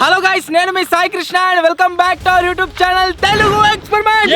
Hello guys, నేను మీ Sai Krishna and welcome back to our YouTube channel Telugu experiment.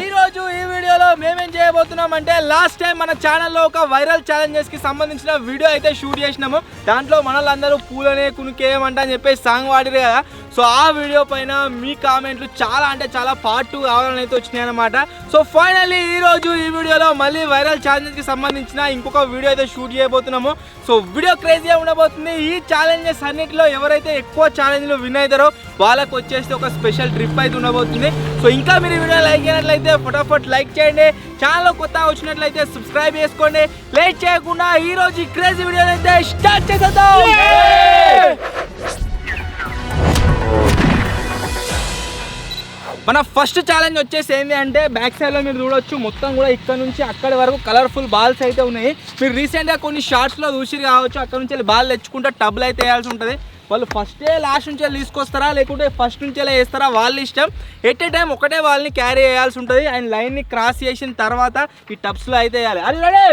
ఈ రోజు ఈ వీడియోలో మేమేం చేయబోతున్నాం అంటే లాస్ట్ టైం మన ఛానల్లో ఒక వైరల్ ఛాలెంజెస్ కి సంబంధించిన వీడియో అయితే షూట్ చేసినాము. దాంట్లో మనలందరూ పూలనే కునుకేయమంట అని చెప్పేసి సాంగ్ వాడిరు కదా. సో ఆ వీడియో పైన మీ కామెంట్లు చాలా అంటే చాలా పార్ట్ 2 కావాలని అయితే వచ్చినాయి అనమాట. సో ఫైనల్లీ ఈ రోజు ఈ వీడియోలో మళ్ళీ వైరల్ ఛాలెంజెస్ కి సంబంధించిన ఇంకొక వీడియో అయితే షూట్ చేయబోతున్నాము. సో వీడియో క్రేజీగా ఉండబోతుంది. ఈ ఛాలెంజెస్ అన్నిటిలో ఎవరైతే ఎక్కువ ఛాలెంజ్లు విన్ అవుతారో వాళ్ళకు వచ్చేసి ఒక స్పెషల్ ట్రిప్ అయితే ఉండబోతుంది. సో ఇంకా మీరు ఈ వీడియో లైక్ చేయనట్లయితే ఫటాఫట్ లైక్ చేయండి. ఛానల్ కొత్తగా వచ్చినట్లయితే సబ్స్క్రైబ్ చేసుకోండి. లేట్ చేయకుండా ఈ రోజు ఈ క్రేజీ వీడియో అయితే స్టార్ట్ చేసేద్దాం. మన ఫస్ట్ ఛాలెంజ్ వచ్చేసి ఏంటి అంటే బ్యాక్ సైడ్లో మీరు చూడొచ్చు మొత్తం కూడా ఇక్కడ నుంచి అక్కడి వరకు కలర్ఫుల్ బాల్స్ అయితే ఉన్నాయి. మీరు రీసెంట్గా కొన్ని షార్ట్స్లో చూసిరు కావచ్చు. అక్కడ నుంచి బాల్ తెచ్చుకుంటే టబ్లు అయితే వేయాల్సి ఉంటుంది. వాళ్ళు ఫస్టే లాస్ట్ నుంచి తీసుకొస్తారా లేకుంటే ఫస్ట్ నుంచి వేస్తారా వాళ్ళ ఇష్టం. ఎట్ ఏ టైం ఒకటే వాళ్ళని క్యారీ చేయాల్సి ఉంటుంది. అండ్ లైన్ని క్రాస్ చేసిన తర్వాత ఈ టబ్స్లో అయితే వేయాలి. అది రెడీ.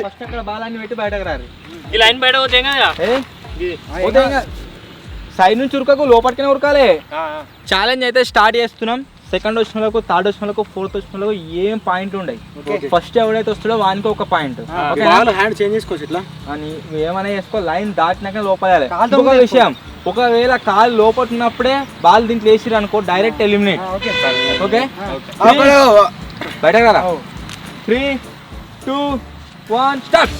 ఫస్ట్ అక్కడ బాలాన్ని పెట్టి బయటకు రారు. ఈ లైన్ బయట సైడ్ నుంచి ఉరకకు, లోపలికనే ఉరకాలి. ఛాలెంజ్ అయితే స్టార్ట్ చేస్తున్నాం. సెకండ్ వచ్చిన వాళ్ళకు, థర్డ్ వచ్చిన వాళ్ళకు, ఫోర్త్ వచ్చిన వాళ్ళకు ఏం పాయింట్ ఉండయి. ఫస్ట్ ఎవడైతే వస్తాడో వానికి ఒక పాయింట్. హ్యాండ్ చేంజ్ చేసుకోవచ్చు ఇట్లా అని ఏమైనా చేసుకో. లైన్ దాటినాక లోపల ఒక విషయం, ఒకవేళ కాలు లోపల ఉన్నప్పుడే బాల్ దీంట్లో వేసిరు అనుకో డైరెక్ట్ ఎలిమినేట్. ఓకే బయటకు రా. 3, 2, 1 స్టార్ట్.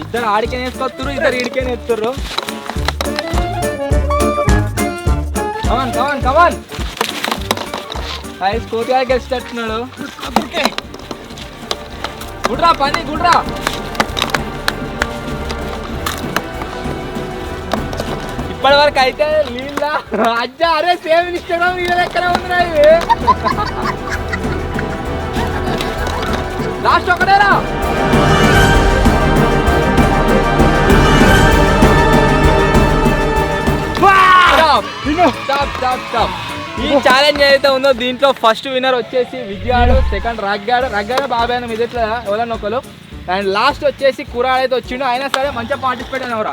ఇద్దరు ఆడికే వేసుకొస్తారు, ఇద్దరు ఈడికే వేస్తారు. కమాన్ కమాన్ కమాన్. కోతిగా గెలిచేటట్టున్నాడు. గుడ్రా పని గుడ్రా. ఇప్పటి వరకు అయితే నీళ్ళ అజ్జా. అరే సేమ్ ఇన్స్టాగ్రామ్ నీళ్ళ ఎక్కడ ఉందిరా ఇవి. లాస్ట్ ఒకటేరా. ఈ ఛాలెంజ్ ఏదైతే ఉందో దీంట్లో ఫస్ట్ విన్నర్ వచ్చేసి విజయాడు, సెకండ్ రగ్గాడు బాబాయ్ మీదట్లో ఎవరన్నా ఒకరు, అండ్ లాస్ట్ వచ్చేసి కురాడు అయితే వచ్చిండు. అయినా సరే మంచిగా పార్టిసిపేట్ అయినవరా.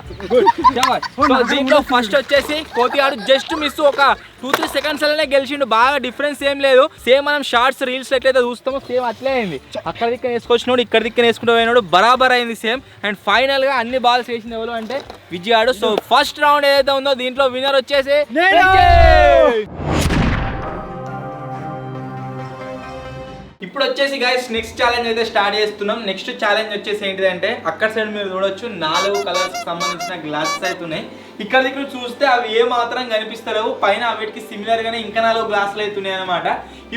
దీంట్లో ఫస్ట్ వచ్చేసి కోతిగాడు జస్ట్ మిస్ ఒక 2-3 సెకండ్స్ లోనే గెలిచిండు. బాగా డిఫరెన్స్ ఏం లేదు. సేమ్ మనం షార్ట్స్ రీల్స్ ఎట్లయితే చూస్తామో సేమ్ అట్లే అయింది. అక్కడ దిక్కన వేసుకొచ్చినాడు, ఇక్కడ దిక్కన వేసుకుంటూ పోయినాడు, బరాబర్ అయింది సేమ్. అండ్ ఫైనల్ గా అన్ని బాల్స్ వేసింది ఎవరు అంటే విజయాడు. సో ఫస్ట్ రౌండ్ ఏదైతే ఉందో దీంట్లో విన్నర్ వచ్చేసి ఇప్పుడు వచ్చేసి గైస్ నెక్స్ట్ ఛాలెంజ్ అయితే స్టార్ట్ చేస్తున్నాం. నెక్స్ట్ ఛాలెంజ్ వచ్చేసి ఏంటిదంటే అక్కడ సైడ్ మీరు చూడొచ్చు 4 కలర్స్ సంబంధించిన గ్లాసెస్ అయితే ఉన్నాయి. ఇక్కడ దగ్గర చూస్తే అవి ఏ మాత్రం కనిపిస్తలేవు. పైన వీటికి సిమిలర్ గానే ఇంకా 4 గ్లాసులు అయితే ఉన్నాయి అనమాట.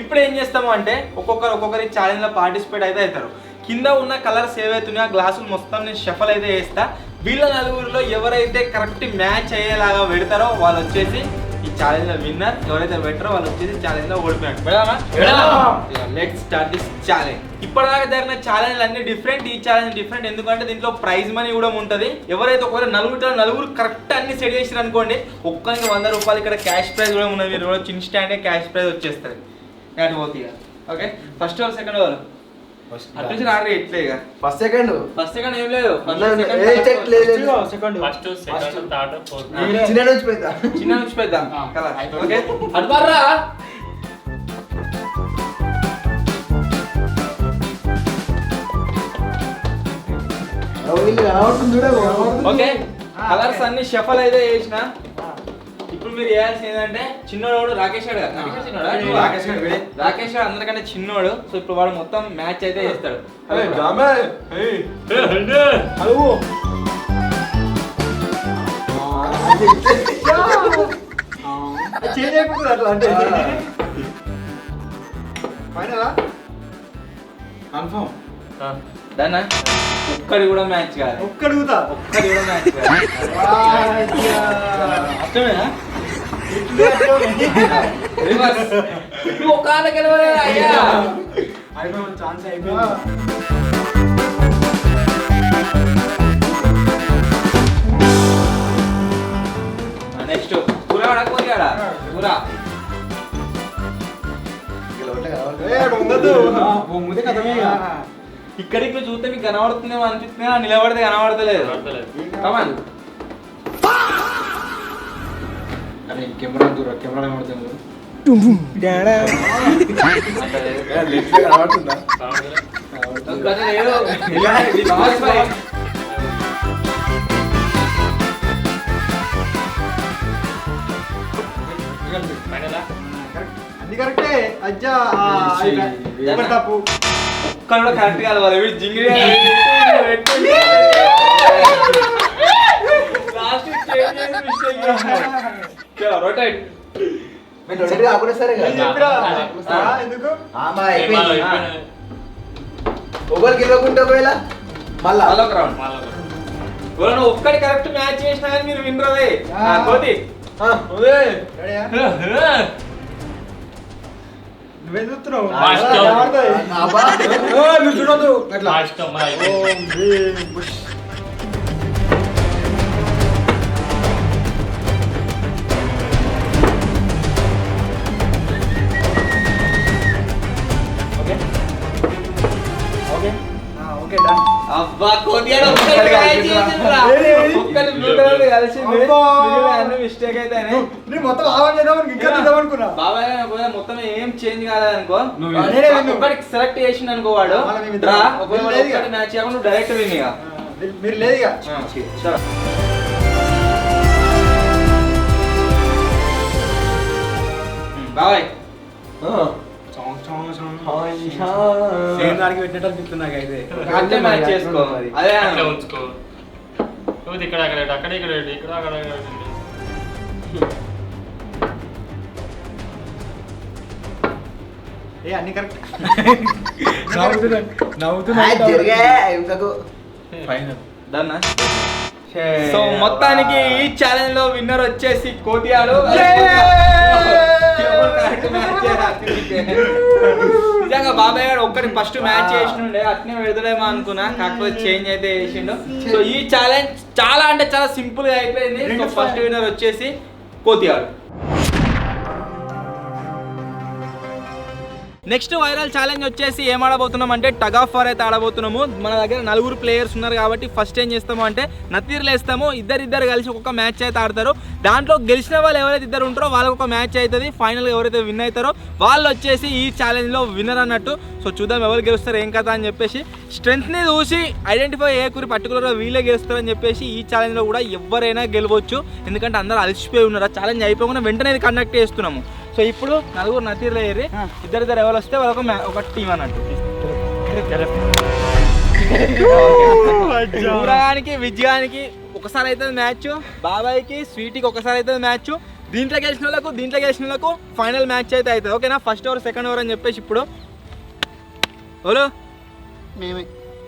ఇప్పుడు ఏం చేస్తాము అంటే ఒక్కొక్కరి ఛాలెంజ్ లో పార్టిసిపేట్ అయితే అవుతారు. కింద ఉన్న కలర్స్ ఏవైతున్నాయో ఆ గ్లాసులు మొత్తం నేను షఫల్ అయితే వేస్తా. వీళ్ళ 4గురిలో ఎవరైతే కరెక్ట్ మ్యాచ్ అయ్యేలాగా పెడతారో వాళ్ళు వచ్చేసి ఈ ఛాలెంజ్ లో విన్నర్. ఎవరైతే పెట్టారో వాళ్ళు వచ్చేసి ఛాలెంజ్ లో ఓడిపోయారు. Let's start this challenge. ఇప్పటిదాకా జరిగిన ఛాలెంజ్ అన్ని డిఫరెంట్, ఈ ఛాలెంజ్ డిఫరెంట్. ఎందుకంటే దీంట్లో ప్రైజ్ మనీ కూడా ఉంటుంది. ఎవరైతే ఒకవేళ నలుగురు కరెక్ట్ అన్ని సెట్ చేసారు అనుకోండి, ఒక్కరికి 100 రూపాయలు ఇక్కడ క్యాష్ ప్రైజ్ కూడా ఉన్నది. మీరు ఇన్స్టాంట్ క్యాష్ ప్రైజ్ వచ్చేస్తుంది. అటు పోతుంది. ఓకే ఫస్ట్ వాళ్ళు సెకండ్ వాళ్ళు అట్లా రారు. ఇట్లే ఫస్ట్ సెకండ్ ఏం లేదు. చిన్న నుంచి పెద్ద ఓకే అటు బారా. ఓకే కలర్స్ అన్ని షఫల్ అయితే వేసిన. ఇప్పుడు మీరు చేయాల్సింది ఏంటంటే చిన్నోడు రాకేష్ గారు అందరికంటే చిన్నోడు. సో ఇప్పుడు వాడు మొత్తం మ్యాచ్ అయితే చేస్తాడు. దాన్ని ఒక్కడి కూడా మ్యాచ్ కాదు. ఒక్కడి కూడా మ్యాచ్ కాదు. అర్థమేనా? ఒక అయ్యా ఛాన్స్ అయిపోయింది. నెక్స్ట్ కూర కోరియాడా కూర ఇక్కడికి చూస్తే మీకు కనబడుతుందేమో అనిపిస్తుంది, నిలబడితే కనబడతలేదు. అరే కెమెరా దూర కెమెరా ఏమవుతుంది అన్ని కరెక్టే అజ్జా తప్పు ఒక్కడు కూడా కరెక్ట్ కాదు వాళ్ళు వీడు జింగిడి రొటేట్ ఎందుకు ఒకరు గెలవకుంటే ఒకవేళ మళ్ళా మళ్ళొక రౌండ్ ఎవరైనా ఒక్కడి కరెక్ట్ మ్యాచ్ చేసినా కానీ మీరు వినరదే కోతి నువ్వేం చూస్తున్నావు నువ్వు చూడొద్దు అట్లా ఓకే డన్ అబ్బా కోతి అని ఒక్కడి మ్యాచ్ చేసిండ్రా ఒక్కడి బ్లూ కలర్ కలిసింది అన్ని మిస్టేక్ అయితే నేను మొత్తం ఆవాజ్ చేద్దామని ఇంకా తీద్దామనుకున్నా బాబాయ్ పోయినా మొత్తం ఏం చేంజ్ కాలేదనుకో నేనే విన్ను. ఒక్కడికి సెలెక్ట్ చేసిండు అనుకో వాడు మళ్ళా మేము ఇద్దరం. రా ఒకవేళ లేదు ఇక. ఒక్కడి మ్యాచ్ చేయకుండా నువ్వు డైరెక్ట్ విన్ ఇక మీరు లేదు ఇక చలో బాబాయ్ సేమ్ దానికి పెట్టినట్టు అనిపిస్తుంది నాకైతే అట్లే మ్యాచ్ చేసుకో అదే అట్లా ఉంచుకో నువ్వు ఇక్కడ అక్కడ అక్కడ ఇక్కడ ఇక్కడ అక్కడ ఏ అన్ని కరెక్ట్ జరిగే ఇంకకు ఫైనల్ డన్నా సో మొత్తానికి ఈ ఛాలెంజ్ లో విన్నర్ వచ్చేసి కోతియాడు నిజంగా బాబాయ్ గారు ఒక్కటి ఫస్ట్ మ్యాచ్ చేసిండే అట్నే పెడతాడేమో అనుకున్నా కాకపోతే చేంజ్ అయితే చేసిండు సో ఈ ఛాలెంజ్ చాలా అంటే చాలా సింపుల్ గా అయిపోయింది సో ఫస్ట్ విన్నర్ వచ్చేసి కోతియాడు నెక్స్ట్ వైరల్ ఛాలెంజ్ వచ్చేసి ఏం ఆడబోతున్నాం అంటే టగ్ ఆఫ్ వార్ అయితే ఆడబోతున్నాము మన దగ్గర నలుగురు ప్లేయర్స్ ఉన్నారు కాబట్టి ఫస్ట్ ఏం చేస్తాము అంటే నతీర్లు వేస్తాము ఇద్దరు కలిసి ఒక్కొక్క మ్యాచ్ అయితే ఆడతారు దాంట్లో గెలిచిన వాళ్ళు ఎవరైతే ఇద్దరు ఉంటారో వాళ్ళకి ఒక మ్యాచ్ అవుతుంది ఫైనల్గా ఎవరైతే విన్ అవుతారో వాళ్ళు వచ్చేసి ఈ ఛాలెంజ్లో విన్నర్ అన్నట్టు సో చూద్దాం ఎవరు గెలుస్తారు ఏం కదా అని చెప్పేసి స్ట్రెంత్ని చూసి ఐడెంటిఫై ఏ కూరి పర్టికులర్గా వీళ్ళే గెలుస్తారని చెప్పేసి ఈ ఛాలెంజ్లో కూడా ఎవరైనా గెలవచ్చు ఎందుకంటే అందరూ అలసిపోయి ఉన్నారు ఆ ఛాలెంజ్ అయిపోకుండా వెంటనే ఇది కండక్ట్ చేస్తున్నాము సో ఇప్పుడు నలుగురు నతీర్లు అయ్యారు ఇద్దరు ఎవరు వస్తే వాళ్ళొక ఒక టీం అన్నట్టు దూరానికి విజయానికి ఒకసారి అవుతుంది మ్యాచ్ బాబాయ్కి స్వీటీకి ఒకసారి అవుతుంది మ్యాచ్ దీంట్లో గెలిచిన వాళ్ళకు ఫైనల్ మ్యాచ్ అయితే అవుతుంది ఓకేనా ఫస్ట్ ఓవర్ సెకండ్ ఓవర్ అని చెప్పేసి ఇప్పుడు ఓలో మేమే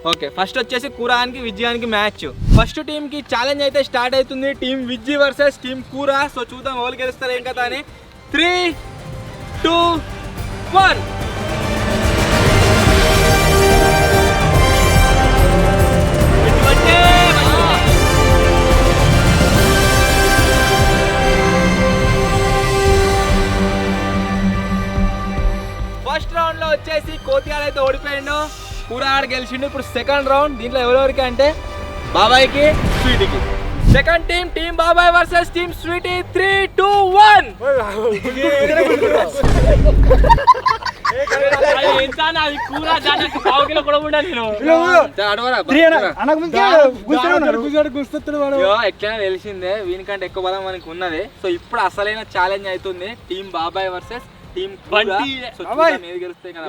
ఓకే ఫస్ట్ వచ్చేసి కూరానికి విజయానికి మ్యాచ్ ఫస్ట్ టీమ్ కి ఛాలెంజ్ అయితే స్టార్ట్ అవుతుంది టీం విజ్జి వర్సెస్ టీం కూరా సో చూద్దాం ఎవరు గెలుస్తారు ఏం కదా అని 3, 2, 1 ఫస్ట్ రౌండ్ లో వచ్చేసి కోతియాడు అయితే ఓడిపోయిండు కూరాడు గెలిచిండు ఇప్పుడు సెకండ్ రౌండ్ దీంట్లో ఎవరెవరికి అంటే బాబాయ్కి స్వీటీకి సెకండ్ టీం బాబాయ్ వర్సెస్ టీం స్వీటీ 3, 2, 1 ఎట్లా తెలిసిందే వీనికంటే ఎక్కువ బలం మనకి ఉన్నది సో ఇప్పుడు అసలైన ఛాలెంజ్ అవుతుంది టీం బాబాయ్ వర్సెస్ టీం ఏది గెలుస్తాయి కదా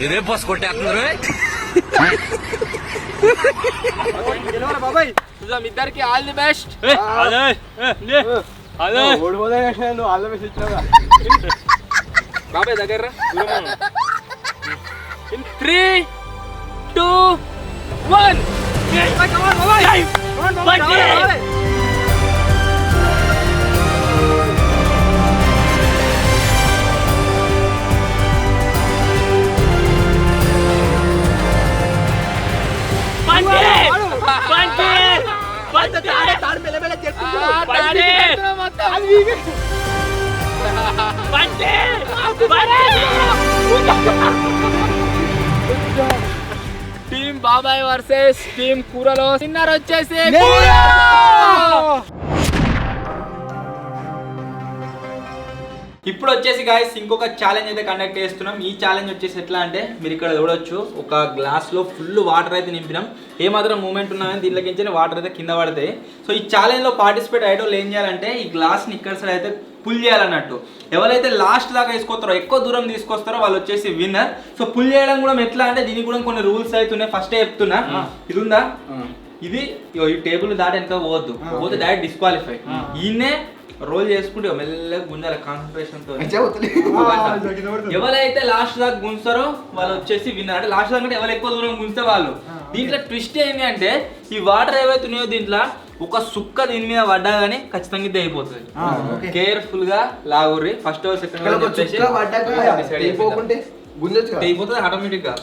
ఇదే బస్ కొట్టేస్తున్నారు బాబాయ్ చూద్దాం ఇద్దరికి ఆల్ ది బెస్ట్ బాబాయ్ దగ్గర 3, 2, 1 టీం బాబాయ్ వర్సెస్ టీమ్ కూరలో విన్నర్ వచ్చేసి ఇప్పుడు వచ్చేసి గాయస్ ఇంకొక ఛాలెంజ్ అయితే కండక్ట్ చేస్తున్నాం. ఈ ఛాలెంజ్ వచ్చేసి ఎట్లా అంటే మీరు ఇక్కడ చూడొచ్చు, ఒక గ్లాస్ లో ఫుల్ వాటర్ అయితే నింపినాం. ఏమాత్రం మూమెంట్ ఉన్నా కానీ దీంట్లోకి వాటర్ అయితే కింద పడతాయి. సో ఈ ఛాలెంజ్ లో పార్టిసిపేట్ అయ్యేటోళ్ళు ఏం చేయాలంటే ఈ గ్లాస్ ని ఇక్కడ సైడ్ అయితే పుల్ చేయాలన్నట్టు. ఎవరైతే లాస్ట్ దాకా తీసుకొస్తారో, ఎక్కువ దూరం తీసుకొస్తారో వాళ్ళు వచ్చేసి విన్నర్. సో పుల్ చేయడం కూడా ఎట్లా అంటే దీనికి కూడా కొన్ని రూల్స్ అయితే ఉన్నాయి. ఫస్ట్ చెప్తున్నా, ఇది ఉందా, ఇది ఈ టేబుల్ దాటి ఎంత పోవద్దు, పోతే డైరెక్ట్ డిస్క్వాలిఫై. ఈయనే రోల్ చేసుకుంటే మెల్లగా గుంజాలి కాన్సన్ట్రేషన్ తో. ఎవరైతే లాస్ట్ దాకా గుంజుతారో వాళ్ళు వచ్చేసి విన్నర్. అంటే లాస్ట్ దాకా ఎవరు ఎక్కువ దూరం గుంజితే వాళ్ళు. దీంట్లో ట్విస్ట్ ఏంటి అంటే ఈ వాటర్ ఏవైతే ఉన్నాయో దీంట్లో ఒక సుక్క దీని మీద పడ్డా గానీ ఖచ్చితంగా ఇది అయిపోతుంది. కేర్ఫుల్ గా లాగుర్రి. ఫస్ట్ సెకండ్ అయిపోతుంది ఆటోమేటిక్ గా.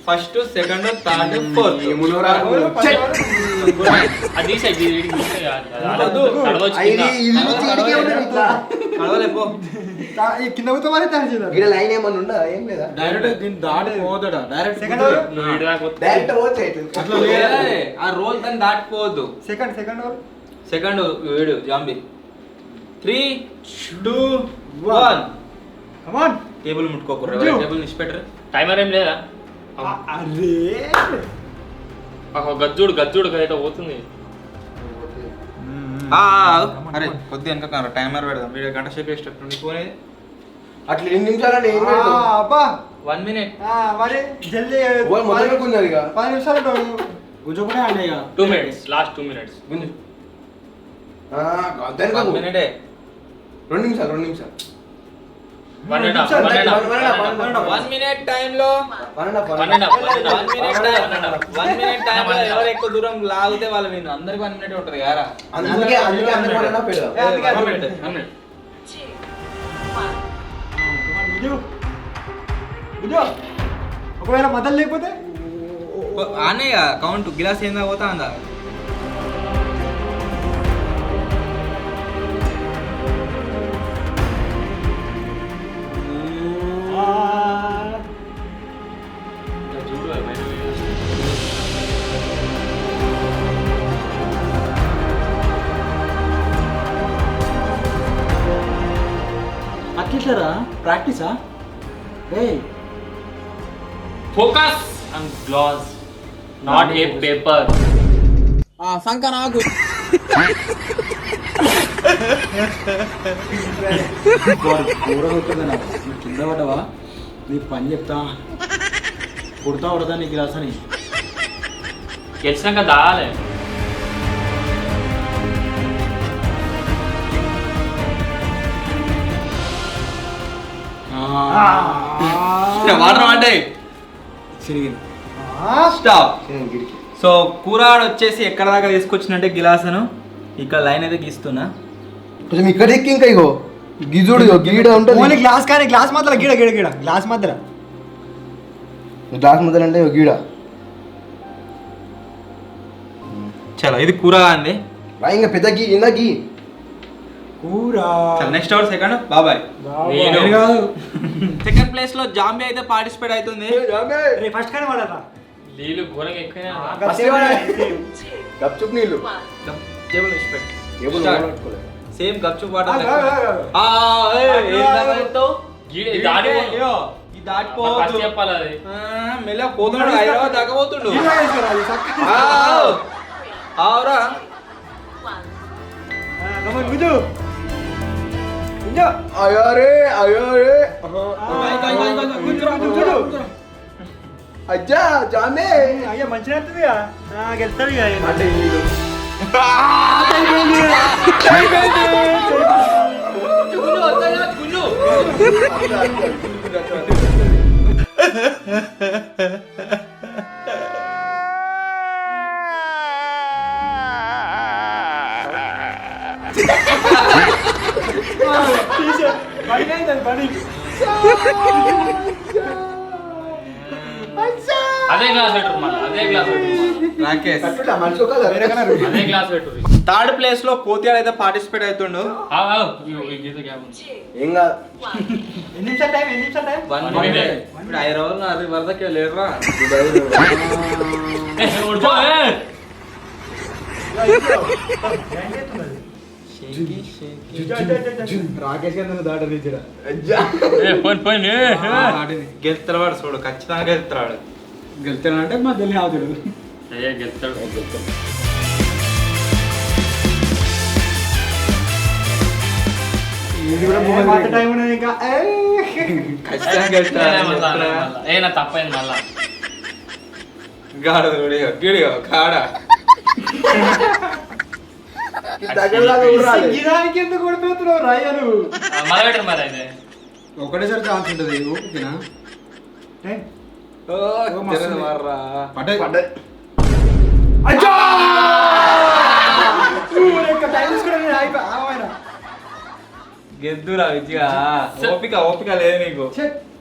ఫస్ట్ సెకండ్ థర్డ్ ఫోర్త్ కింద లైన్ ఏమన్నా ఉందా? ఏం లేదా? డైరెక్ట్ దీన్ని దాటి పోతాడా? డైరెక్ట్ ఆ రోల్ దాన్ని దాటిపోవద్దు. సెకండ్ వీడు జాంబీ. 3, 2, 1 టేబుల్ ముట్టుకోకూడదు. టేబుల్ నిష్పెట్టరు. టైమర్ ఏం లేదా? గజ్జుడు అయితే పోతుంది. అరే కొద్ది వెనక టైమర్ పెడదాం. వీడియో గంట సేపు వేసేటట్టు నీ ఫోన్ అట్లా 2 నిమిషాలు 1 minute. గుంజుకునే అన్నీ 2 minutes. Last 2 minutes. 1 minute. 2 నిమిషాలు 1 minute time లో 1 minute time లో ఎవరు ఎక్కువ దూరం లాగితే వాళ్ళు విన్. అందరికి 1 minute ఉంటది కదా. అందుకే ఒకవేళ మదలు లేకపోతే ఆనే కౌంట్ గిలాస్ ఏందా పోతా అందా. అట్లా ప్రాక్టీసా? Focus on glass, not a paper. సంక నాకు కింద పడ్డవా? నీ పని చెప్తా, కుడతా పడతా నీ గ్లాస్ అని. గెలిచినాక దాగాలి. వాటర్ అంటే స్టాప్. సో కూరాడు వచ్చేసి ఎక్కడ దాకా తీసుకొచ్చినట్టే గిలాసను ఇక్కడ లైన్ అయితే గీస్తున్నా. కొంచెం ఇక్కడ ఎక్కి ఇంకా ఇగో గిజుడు గీడ ఉంటుంది. గ్లాస్ కానీ గ్లాస్ మధ్యలో గీడ గీడ గీడ గ్లాస్ మధ్యలో అంటే గీడ. చలో ఇది కూర అంది. ఇంకా పెద్ద గీ ఇందా గీ కూర. నెక్స్ట్ అవర్ సెకండ్ బాబాయ్. కాదు సెకండ్ ప్లేస్ లో జాంబీ అయితే పార్టిసిపేట్ అవుతుంది. ఫస్ట్ కానీ వాడాలా? నీళ్ళు ఘోరంగా ఎక్కువ. గప్చుప్ నీళ్ళు టేబుల్ నిష్పెట్టు. సేమ్ గప్చుప్ వాటర్ దాటిపోతుంది. చెప్పాలి అది మెల్ల పోతున్నాడు. హైదరాబాద్ దాకా పోతుండు. ఆవురా అచ్చా జామే అయ్యా మంచిగా గెలుస్తాడు. అదే గ్లాస్ పెట్టరు మళ్ళీ, అదే గ్లాస్ పెట్టరు. రాకేష్. మనిషి ఒక వేరే కలర్. అదే గ్లాస్ పెట్టు. థర్డ్ ప్లేస్ లో కోతియాడు అయితే పార్టిసిపేట్ అవుతుండు. గీత గ్యాప్ ఉంది. ఏం కాదు. ఎన్ని నిమిషాలు టైం? 1 minute. ఇప్పుడు 5 రోజులు అది వరదకే లేరురా. రాకేష్ గారు దాట తీసిరా. గెలుస్తాడు చూడు, ఖచ్చితంగా గెలుస్తాడు. గెలుతానంటే మా తెలియదు ఆవుతాడు. గెలుస్తాడు. ఇది కూడా మాట టైం ఉన్నది ఇంకా. ఖచ్చితంగా గెలుస్తాడు. నా తప్పైంది మళ్ళా. గాడ గిడియో కాడ. గిరానికి ఎందుకు ఓడిపోతున్నావు రాయను? మళ్ళా పెట్టరు మరి అయితే. ఒకటేసారి ఛాన్స్ ఉంటుంది. ఓకేనా? పడ్డాయి. గెద్దురా విజయా. ఓపిక లేదు నీకు.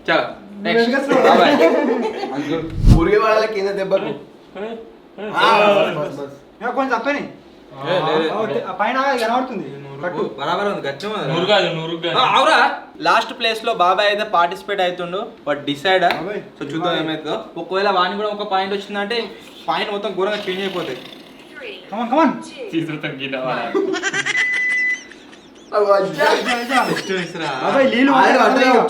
చలో నెక్స్ట్ బాబాయ్. ఊరికే వాళ్ళ కింద దెబ్బకు కొంచెం తప్పని పైన కనబడుతుంది. బరాబర్ ఉంది, గచ్చం ఉంది. 100 కాదు 100 అవురా. లాస్ట్ ప్లేస్ లో బాబాయ్ అయితే పార్టిసిపేట్ అవుతుండు. బట్ డిసైడ్ బాబాయ్. సో చూద్దాం ఏమైతుందో. ఒకవేళ వాడిని కూడా ఒక పాయింట్ వచ్చిందంటే పాయింట్ మొత్తం ఘోరంగా చేంజ్ అయిపోతాయి. కమాన్ తీసుకుంటాం గీత. బాబాయ్ నీళ్ళు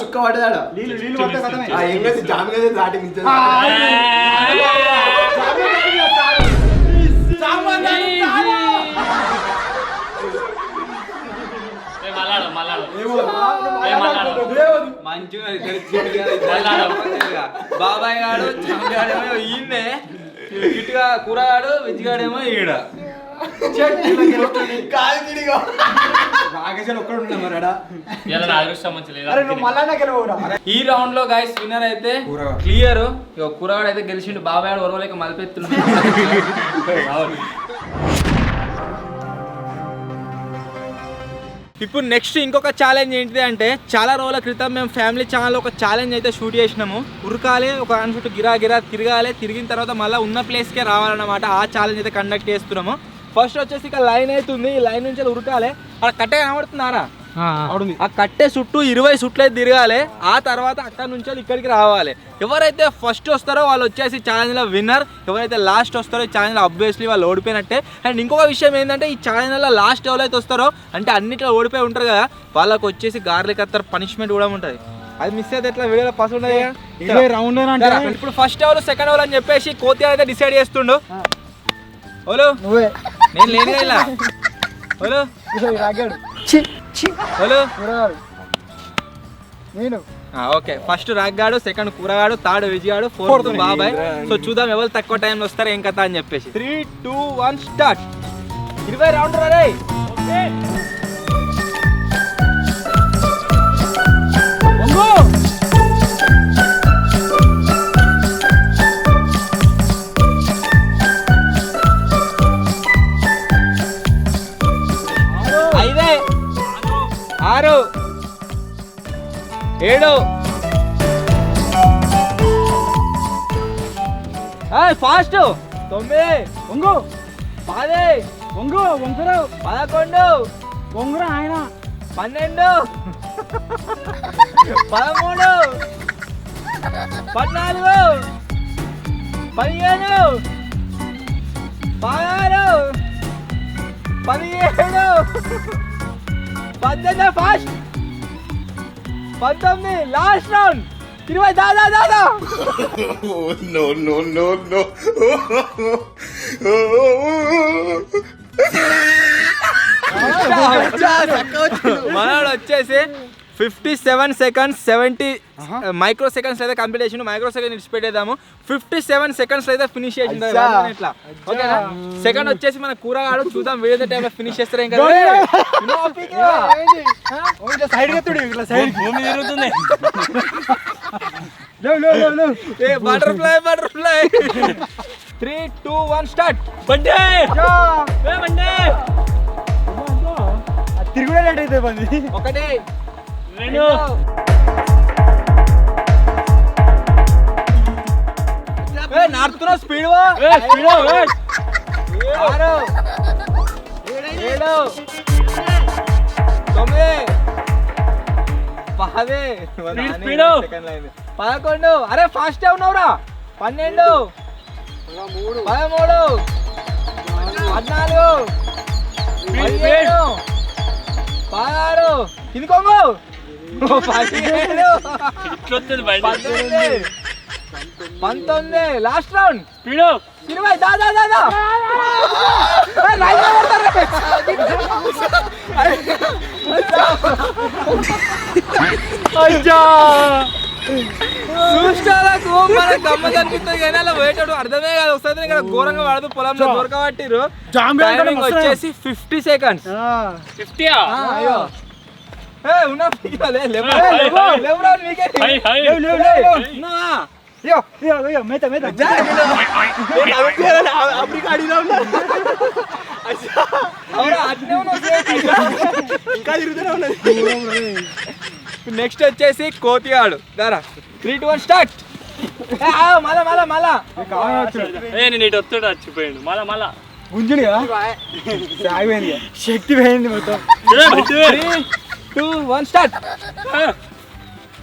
చుక్క పడ్డదాడ. నీళ్ళు పడితే కథమే. ఏం కాదు, జామి కదా దాటి మించదు. మంచిగా బాబాయ్ గాడు చాంపిగాడేమో ఈయన్నే, కిట్టుగా కూరగాడు వెజ్జిగాడేమో ఈడ. రాకేష్ ఒక్కడ ఉన్నా మరి అదృష్టం మంచి అరే నువ్వు మళ్ళా గెలవరా? ఈ రౌండ్ లో గైస్ విన్నర్ అయితే క్లియర్. కూరగాడు అయితే గెలిచిండు. బాబాయ్ గాడు ఒరవలేక మలిపెత్తున్నాడు. ఇప్పుడు నెక్స్ట్ ఇంకొక ఛాలెంజ్ ఏంటిది అంటే, చాలా రోజుల క్రితం మేము ఫ్యామిలీ ఛానల్ ఒక ఛాలెంజ్ అయితే షూట్ చేసినాము. ఉరకాలి, ఒక చుట్టూ గిరా తిరగాలి, తిరిగిన తర్వాత మళ్ళీ ఉన్న ప్లేస్కే రావాలన్నమాట. ఆ ఛాలెంజ్ అయితే కండక్ట్ చేస్తున్నాము. ఫస్ట్ వచ్చేసి ఇక లైన్ అవుతుంది. ఈ లైన్ నుంచి ఉరకాలి. అక్కడ కట్టే కనబడుతున్నారా? ఆ కట్టే చుట్టూ 20 చుట్లు అయితే తిరగాలి. ఆ తర్వాత అక్కడ నుంచి ఇక్కడికి రావాలి. ఎవరైతే ఫస్ట్ వస్తారో వాళ్ళు వచ్చేసి ఛాలెంజ్లో విన్నర్. ఎవరైతే లాస్ట్ వస్తారో ఈ ఛాలెంజ్లో అబ్వియస్లీ వాళ్ళు ఓడిపోయినట్టే. అండ్ ఇంకొక విషయం ఏంటంటే, ఈ ఛాలెంజ్లో లాస్ట్ ఎవరైతే వస్తారో అంటే అన్నిట్లో ఓడిపోయి ఉంటారు కదా, వాళ్ళకి వచ్చేసి గార్లిక్ అత్తర్ పనిష్మెంట్ కూడా ఉంటుంది. అది మిస్ అయితే ఎట్లా వీడియోలో పసు ఉండదు రౌండ్. ఇప్పుడు ఫస్ట్ ఎవరు సెకండ్ ఎవరు అని చెప్పేసి కోతి అయితే డిసైడ్ చేస్తుండు. ఓలు నువ్వే. నేను లేని ఇలా ఓలు రాగాడు. ఓలు నేను ఓకే. ఫస్ట్ రాగ్గాడు, సెకండ్ కూరగాడు, థర్డ్ విజయాడు, ఫోర్త్ బాబాయ్. సో చూద్దాం ఎవరు తక్కువ టైంలో వస్తారు ఏం కథ అని చెప్పేసి. 3, 2, 1 స్టార్ట్. 20 రౌండ్ రే. ఆరు 7 ఫాస్ట్ 9 వంగు 10 వంగు వంగురా 11 వంగురా ఆయన 12 13 14 15 16 17 ఫాస్ట్ 19 లాస్ట్ రౌండ్ 20 దాదా మనోడు వచ్చేసి 57 seconds 70 మైక్రో సెకండ్స్ అయితే కంప్లీట్ చేసిండు. మైక్రో సెకండ్ ఇడిచిపెట్టేద్దాము. 57 seconds అయితే ఫినిష్ చేసిండు ఇట్లా. ఓకేనా? సెకండ్ వచ్చేసి మన కూరగాడు. చూద్దాం వీడియో టైంలో ఫినిష్ చేస్తారు ఇంకా. సైడ్ ఎత్తుడు ఇట్లా సైడ్ భూమి తిరుగుతుంది. Butterfly 3, 2, 1 start. తిరుగుడే లేట్ అయితే బండి. 1 2 నార్త్ స్పీడ్ పదకొండు. అరే ఫాస్ట్ ఉన్నావురా. 12 13 14 15 16 ఇంకొంగు 17 18 19 లాస్ట్ రౌండ్ స్పీడ్ 20. దా దా దా దా చూస్తాలకు మన గమ్మత్ అనిపిస్తుంది కానీ అలా పోయేటప్పుడు అర్థమే కాదు. వస్తుంది ఇక్కడ ఘోరంగా పడదు. పొలంలో దొరకబట్టిరు. టైమింగ్ వచ్చేసి 50 seconds. 50 అయ్యో ఉన్నా మేత మేత నెక్స్ట్ వచ్చేసి కోతిగాడు. దారా 3 2 1 స్టార్ట్. మళ్ళా నేను ఇటు వస్తాడు వచ్చిపోయాడు మళ్ళా గుంజుని ఆగిపోయింది. శక్తి పోయింది మొత్తం. 3 2 1 స్టార్ట్.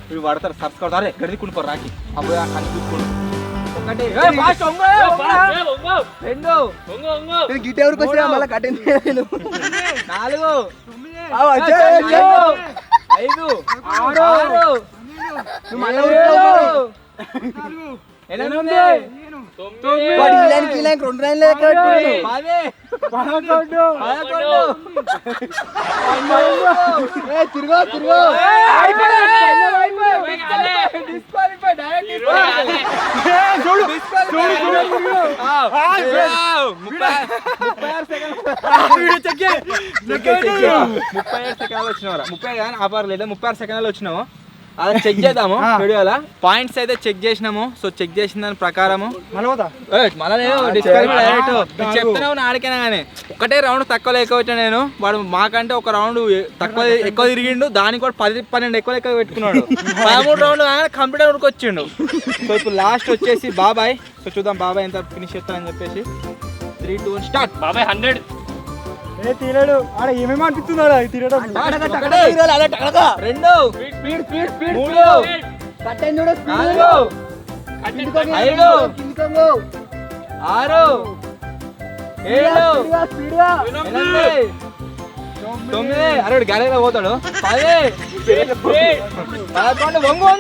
వీడు పడతారు సర్చుకోవడారే గడి కుంటుకోరు రాకి అప్పుడు అని చూసుకోండి. ఒకటి రెండు గిట్ ఎవరికి వచ్చినా మళ్ళీ కట్టింది 4 5 6 7 36 సెకండ్లు వచ్చినావు. అలా చెక్ చేద్దాము వీడియోలో. పాయింట్స్ అయితే చెక్ చేసినాము. సో చెక్ చేసిన దాని ప్రకారము మళ్ళీ నేను డైరెక్ట్ చెప్తానే ఉన్నా ఆడికైనా కానీ ఒకటే రౌండ్ తక్కువ లెక్క పెట్టాను నేను. వాడు మాకంటే ఒక రౌండ్ ఎక్కువ తిరిగిండు. దానికి కూడా 10 12 ఎక్కువ లెక్క పెట్టుకున్నాడు. 13 రౌండ్ కానీ కంప్యూటర్ వరకు వచ్చిండు. సో ఇప్పుడు లాస్ట్ వచ్చేసి బాబాయ్. సో చూద్దాం బాబాయ్ ఎంత ఫినిష్ చేస్తానని చెప్పేసి. 3 2 1 స్టార్ట్. బాబాయ్ 100 తీరాడు ఆడ ఏమేమో అనిపిస్తున్నాడు తీరడం. 2 అరే గాలిలో పోతాడు. 10 11 వంగు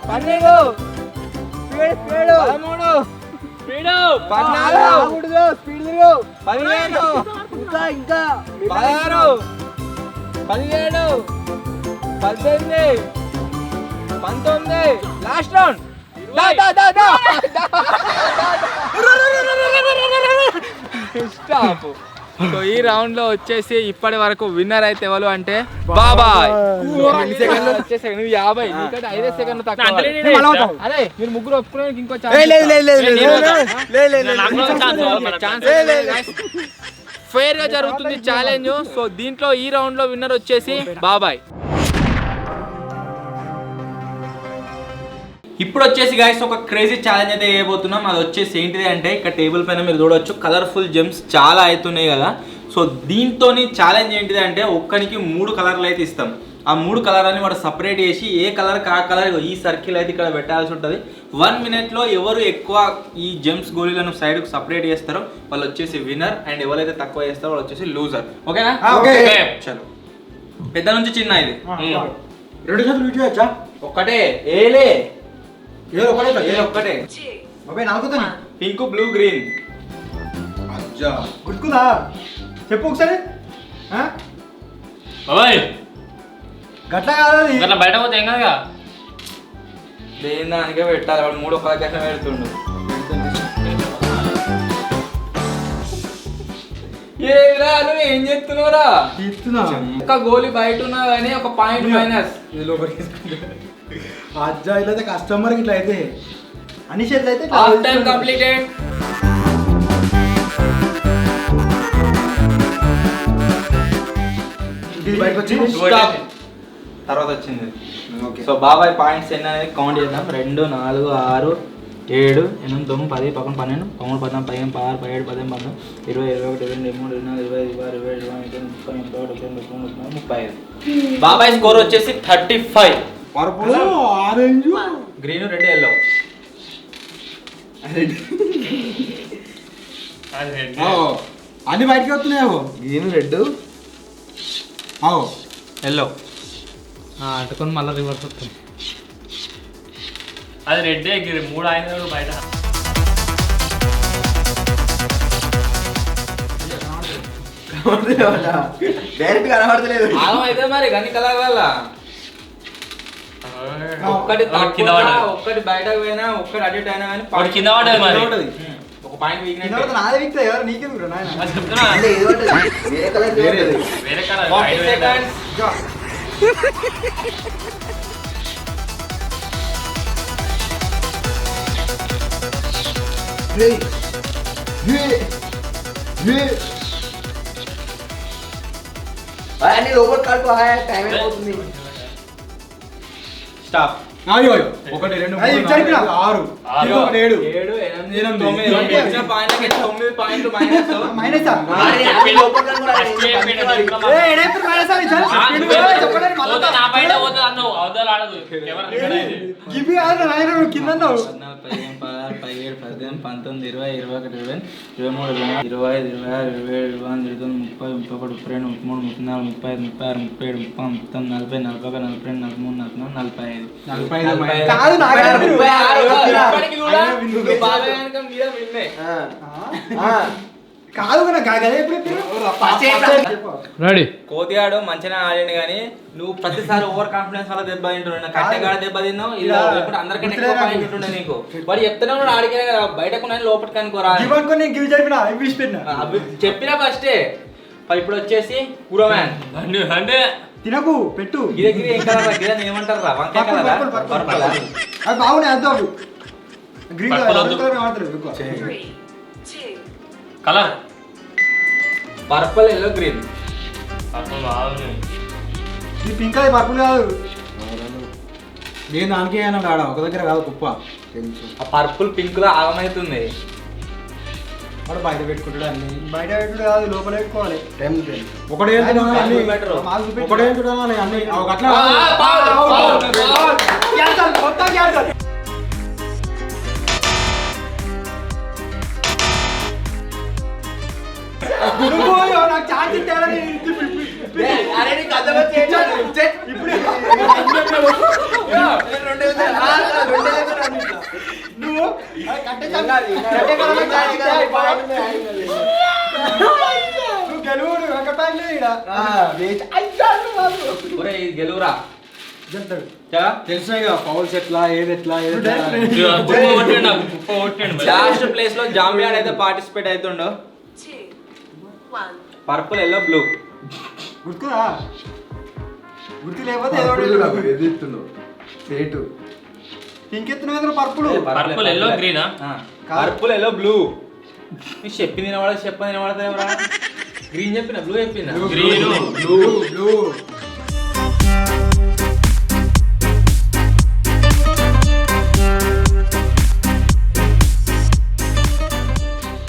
12 13 14 15 16 17 18 19 లాస్ట్ రౌండ్. స్టాప్. సో ఈ రౌండ్ లో వచ్చేసి ఇప్పటి వరకు విన్నర్ అయితే ఎవరు అంటే బాబాయ్. వచ్చేసి 50 ఎందుకంటే 5 సెకండ్లు తక్కువ. అరే మీరు ముగ్గురు ఒప్పుకోవడానికి ఇంకో ఫెయిర్ గా జరుగుతుంది ఛాలెంజ్. సో దీంట్లో ఈ రౌండ్ లో విన్నర్ వచ్చేసి బాబాయ్. ఇప్పుడు వచ్చేసి గైస్ ఒక క్రేజీ ఛాలెంజ్ అయితే వేయబోతున్నాం. అది వచ్చేసి ఏంటిది అంటే ఇక్కడ టేబుల్ పైన మీరు చూడవచ్చు కలర్ఫుల్ జెమ్స్ చాలా అవుతున్నాయి కదా. సో దీంతో ఛాలెంజ్ ఏంటిది అంటే ఒక్కరికి 3 కలర్లు అయితే ఇస్తాం. ఆ 3 కలర్లని వాడు సపరేట్ చేసి ఏ కలర్ ఆ కలర్ ఈ సర్కిల్ అయితే ఇక్కడ పెట్టాల్సి ఉంటుంది. 1 minute లో ఎవరు ఎక్కువ ఈ జెమ్స్ గోళీలను సైడ్కు సపరేట్ చేస్తారో వాళ్ళు వచ్చేసి విన్నర్. అండ్ ఎవరైతే తక్కువ చేస్తారో వాళ్ళు వచ్చేసి లూజర్. ఓకేనా? చలో పెద్ద నుంచి చిన్న ఇది 2 చేతులు విడిచోయచ్చా? ఒక్కటే ఏలే ఒక్కటే పింక్ బ్లూ గ్రీన్. గుర్తుకుందా చెప్పు ఒకసారి. బాబాయ్ గట్లా కాదు గట్లా బయట పోతే ఏం కాదుగా. దేని దానికే పెట్టాలి. వాడు 3 కలర్ పెడుతుండు. ఏం చెప్తున్నావురా? ఒక గోలీ బయట ఉన్నా కానీ ఒక పాయింట్ మైనస్. అజ్జా ఇలా అయితే కస్టమర్ ఇట్లా అయితే అని చేతులు అయితే హాఫ్ టైం కంప్లీటెడ్. బయటకు వచ్చింది. తర్వాత వచ్చింది. సో బాబాయ్ పాయింట్స్ ఎన్ని అనేది కౌంట్ చేద్దాం. 2 4 6 7, 8, 9, 10, 11, 12, 13, 14, 15, 16, 17, 18, 19, 20, 21, 22, 23, 24, 25, 26, 27, 28, 29, 30, 31, 32, 33, 34, 35. బాబాయ్ స్కోర్ వచ్చేసి 35. Purple orange green, red, yellow. అది రెడ్ అన్ని బయటకి వస్తున్నాయో గ్రీన్ రెడ్ ఎల్లో అటుకొని మళ్ళీ రివర్స్ వస్తుంది. అది రెడ్ ఎగిరి 3 ఆయన బయట. డైరెక్ట్ కనబడతలేదు. అయితే మరి గన్ని కలర్ వల్ల ఒక్కటి కింద పడ్డా. ఒక్కటి బయటకు పోయినా ఒక్కటి అటు ఇటు అయినా కానీ ఒకటి కింద పడ్డది మరి. ఒక పాయింట్ నాదే విక్తా ఎవరు నీకెందుకు నాయన అది చెప్తున్నా. అంటే ఏది పడ్డది? వేరే కలర్ వేరేది. వేరే కలర్ 40 seconds. అన్ని లోపల కాడుకో టైం అయిపోతుంది. స్టాప్. 1 2 3 4 6 7 7, 8, 9 రెండు వచ్చిన పాయింట్లకి 9 పాయింట్లు మైనస్. మైనస్ లోపల కాడుకో నా బయట పోతుంది అన్నావు అవతల ఆడదు ఎవరు గివి ఆడు నాయన నువ్వు కింద అన్నావు. 14, 15, 16, 17, 18, 20, 21, 22, 23, 24, 25, 27, 28, 29, 30, 31, 32, 33, 34, 35, 36, 37, 38, 39, 40, 41, 42, 43, 44, 45. కాదు నాగరాజు కాదు రెడీ. కోతిగాడు మంచిగా ఆడిండు కానీ నువ్వు ప్రతిసారి ఓవర్ కాన్ఫిడెన్స్ వల్ల దెబ్బ తింటుండే. కట్టెగాడ దెబ్బ తిన్నావు ఇలా లేకుంటే అందరికంటే ఎక్కువ పాయింట్ ఉంటుండే నీకు. వాడు చెప్తూనే ఉన్నాడు ఆడికే కదా బయటకు లోపలికి అనుకోరా అవి చెప్పినా ఫస్టే. ఇప్పుడు వచ్చేసి కురమ్యాన్ అంటే తినకు పెట్టు గిదే గిదే ఏం కలర్ గిదే ఏమంటారు రా వంకాయ కలరా పర్పల్ అది బాగున్నాయి అర్థం అవి గ్రీన్ Purple వద్దు. కలర్ వాడతారు ఎక్కువ. Colour purple yellow green. అప్పుడు బాగుంది. ఈ పింక్ అది పర్పుల్ కాదు. నేను దానికే అన్నాడు ఆడ ఒక దగ్గర కాదు కుప్ప తెలుసు. ఆ పర్పుల్ పింక్ లో ఆగమైతుంది. వాడు బయట పెట్టుకుంటాడు అన్ని బయట పెట్టుడు కాదు లోపల పెట్టుకోవాలి. టైం ఒకటే అన్ని బెటర్. మాకు చూపెట్టు. ఒకటే చూడాలి అన్ని అట్లా క్యాన్సల్ మొత్తం క్యాన్సల్. నువ్వు నాకు ఛాన్స్ ఇచ్చారని అరే నీకు అర్థమైతే ఇప్పుడు నువ్వు కట్టే నువ్వు గెలువుడు ఒక ప్యాన్ ఒరే ఇది గెలువురా చెప్తాడు. చలా తెలుసా ఇక పౌల్స్ ఎట్లా ఏది ఎట్లా ఏది ఎట్లా అని. కుప్ప కొట్టండి నాకు కుప్ప కొట్టండి మరి. లాస్ట్ ప్లేస్ లో జాంబియాన్ అయితే పార్టిసిపేట్ అవుతుండో. 2, 1. Purple yellow blue. గుర్తుదా గుర్తు లేకపోతే ఏదో పింక్ ఎత్తున పర్పుల్ పర్పుల్ ఎల్లో గ్రీనా పర్పుల్ ఎల్లో బ్లూ. నీకు చెప్పింది వినవాడ చెప్పని వినవాడతా గ్రీన్ చెప్పిన బ్లూ చెప్పిన green blue blue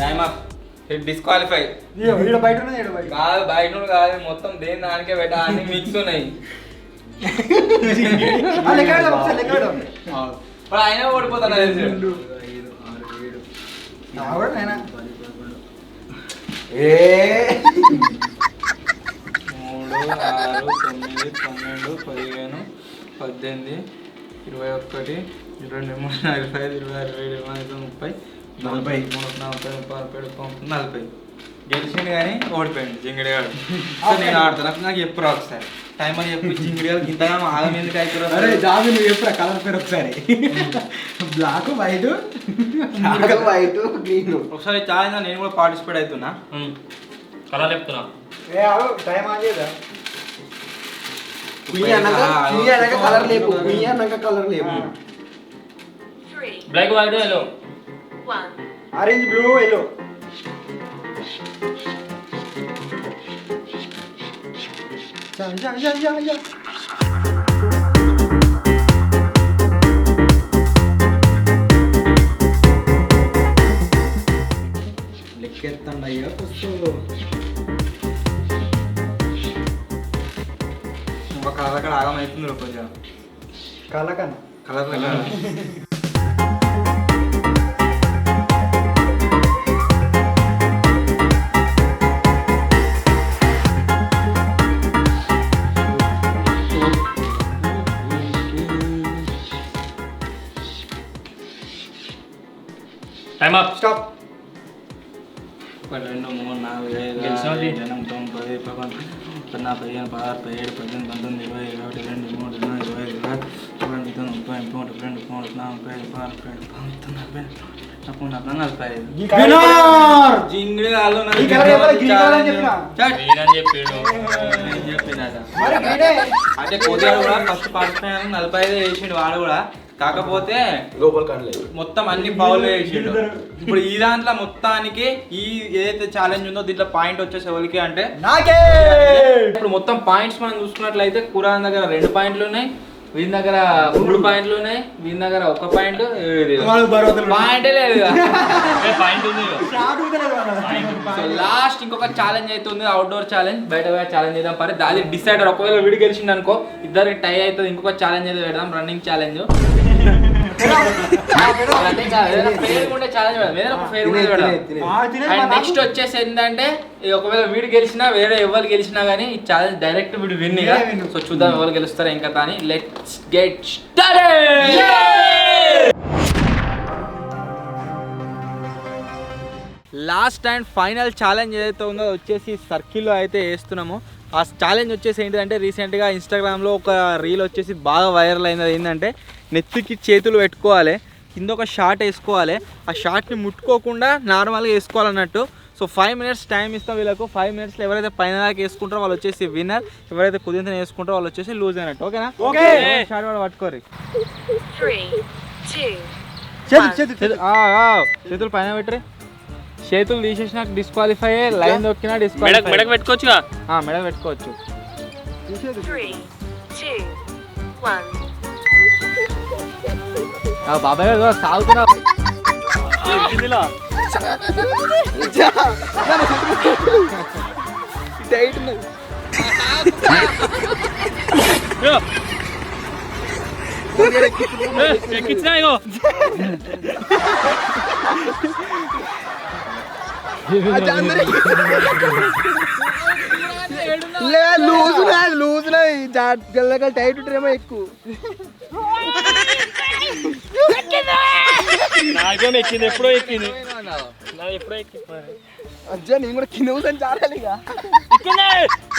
time up. Disqualify. ఈడ బయట ఉన్నది ఈడ బయట కాదు బయట నుండి కాదు మొత్తం దేని దానికే పెట్ట అన్ని మిక్స్ ఉన్నాయి. లెక్క పెడదాం ఒకసారి లెక్క పెడదాం. ఇప్పుడు అయినా ఓడిపోతాను తెలిసి. 5 6 7 ఆవిడ నాయనా 3, 6, 9, 12, 15, 18, 21, 22, 25, 26, 27, 30, 40, 40. గెలిచింది కానీ ఓడిపోయింది జింగిడిగాడు. నేను ఆడతాను నాకు చెప్పు ఒకసారి టైం అని చెప్పి జింగిడిగాడు ఇంతగా ఆగం ఎందుకు అరే అవుతారు. జాబి నువ్వు ఎప్పుడు కలర్ పేరు ఒకసారి బ్లాక్ వైట్ వైట్ గ్రీన్. ఒకసారి చాలా నేను కూడా పార్టిసిపేట్ అవుతున్నా. కలర్ చెప్తున్నా. ఏ ఆగు టైం ఆగేదా అన్నాక కలర్ లేపు అన్నాక కలర్ లేపు. 3, black white yellow 1. Orange blue yellow కళ్ళకన్నా కలర్ టైమ్ అప్. స్టాప్. 1 2 3 4 5 గెలిచినోళ్ళది. 6 7 8 9 10 11 12 15 16 17 18 19 20 21 22 23 24 విన్నర్ జింగిడి వాళ్ళు ఈ కలర్ చెప్పాలి, గ్రీన్ కలర్ అని చెప్పినా. గ్రీన్ అని చెప్పాడు. నేను చెప్పినాక మరి గ్రీనే. అంటే కొద్దిగా కూడా ఫస్ట్ పార్టిసిపేట్ 45 వేసిండు వాడు కూడా. కాకపోతే లోపల కనలేదు. మొత్తం అన్ని ఫౌల్ వేసిండు. ఇప్పుడు ఈ దాంట్లో మొత్తానికి ఈ ఏదైతే ఛాలెంజ్ ఉందో దీంట్లో పాయింట్ వచ్చేసి ఎవరికి అంటే నాకే. ఇప్పుడు మొత్తం పాయింట్స్ మనం చూసుకున్నట్లయితే కురాన్ దగ్గర 2 పాయింట్లు ఉన్నాయి, వీని దగ్గర 3 పాయింట్లు ఉన్నాయి, వీని దగ్గర 1 పాయింట్, పాయింటే లేదు. పాయింట్ ఉంది. స్టార్ట్ అవుతలేదు మన. సో లాస్ట్ ఇంకొక ఛాలెంజ్ అయితే ఉంది, అవుట్డోర్ ఛాలెంజ్. బయట పోయి ఛాలెంజ్ చేద్దాం పరి. అది డిసైడర్. ఒకవేళ వీడి గెలిచిండు అనుకో ఇద్దరికి టై అవుతుంది. ఇంకొక ఛాలెంజ్ అయితే పెడదాం, రన్నింగ్ ఛాలెంజ్. నెక్స్ట్ వచ్చేసి ఏంటంటే ఒకవేళ వీడు గెలిచినా వేరే ఎవరు గెలిచినా గానీ ఈ ఛాలెంజ్ డైరెక్ట్ వీడు విన్. సో చూద్దాం ఎవరు గెలుస్తారో ఇంకా. కానీ let's get started. Last and final challenge ఏదైతే ఉందో వచ్చేసి సర్కిల్లో అయితే వేస్తున్నాము. ఆ ఛాలెంజ్ వచ్చేసి ఏంటంటే రీసెంట్గా ఇన్స్టాగ్రామ్లో ఒక రీల్ వచ్చేసి బాగా వైరల్ అయింది. ఏంటంటే నెత్తికి చేతులు పెట్టుకోవాలి, కింద ఒక షార్ట్ వేసుకోవాలి, ఆ షార్ట్ని ముట్టుకోకుండా నార్మల్గా వేసుకోవాలన్నట్టు. సో 5 minutes టైం ఇస్తాం వీళ్ళకు. 5 minutesలో ఎవరైతే పైన దాకా వేసుకుంటారో వాళ్ళు వచ్చేసి విన్నర్, ఎవరైతే కుదింత వేసుకుంటారో వాళ్ళు వచ్చేసి లూజ్ అయినట్టు. ఓకేనా? ఓకే. షార్ట్ వాడు పట్టుకోరు. 3, 2, చేతులు పైన పెట్టరు. చేతులు తీసేసినాక డిస్క్వాలిఫై, లైన్ దొక్కినా మెడకు డిస్క్వాలిఫై. పెట్టుకోవచ్చుగా. మెడ పెట్టుకోవచ్చు. 3, 2, 1. బాబాయ్ గారు సాగుతున్నా. ఎక్కించినా ఇగో. లూజ్ టైట్ ఉంటేమో ఎక్కువ. నాకేం ఎక్కింది, ఎప్పుడో ఎక్కింది. ఎప్పుడో ఎక్కింది. అజ్జా నేను కూడా కింద కూర్చొని చాలాలి.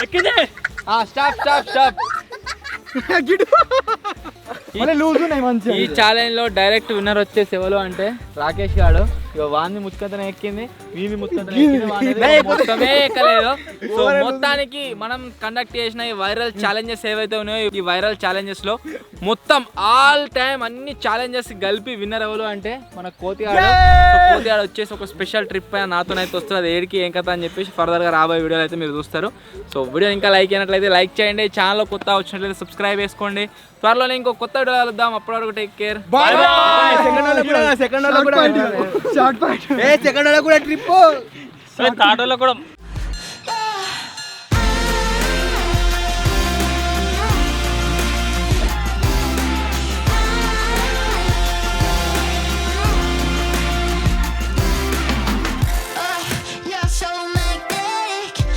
ఎక్కింది. Stop stop stop. లూజ్ ఉన్నాయి మంచిగా. ఈ ఛాలెంజ్ లో డైరెక్ట్ విన్నర్ వచ్చేసి ఎవరు అంటే రాకేష్ గాడు. ఇక వాంది ముచ్చుకతనే ఎక్కింది, వీని ముచ్చుకతనే ఎక్కింది, మొత్తమే ఎక్కలేదు. సో మొత్తానికి మనం కండక్ట్ చేసిన ఈ వైరల్ ఛాలెంజెస్ ఏవైతే ఉన్నాయో ఈ వైరల్ ఛాలెంజెస్ లో మొత్తం ఆల్ టైమ్ అన్ని ఛాలెంజెస్ కలిపి విన్నర్ ఎవరు అంటే మన కోతిగాడు. సో కోతిగాడు వచ్చేసి ఒక స్పెషల్ ట్రిప్ పైన నాతోనైతే వస్తుంది. అది ఏడికి ఏం కథ అని చెప్పేసి ఫర్దర్ గా రాబోయే వీడియోలు అయితే మీరు చూస్తారు. సో వీడియో ఇంకా లైక్ అయినట్లయితే లైక్ చేయండి, ఛానల్ కొత్త వచ్చినట్లయితే సబ్స్క్రైబ్ చేసుకోండి. త్వరలోనే ఇంకో కొత్త వీడియో కలుద్దాం. అప్పటి వరకు టేక్ కేర్. సెకండ్ కూడా ట్రిప్ థర్డ్ లో కూడా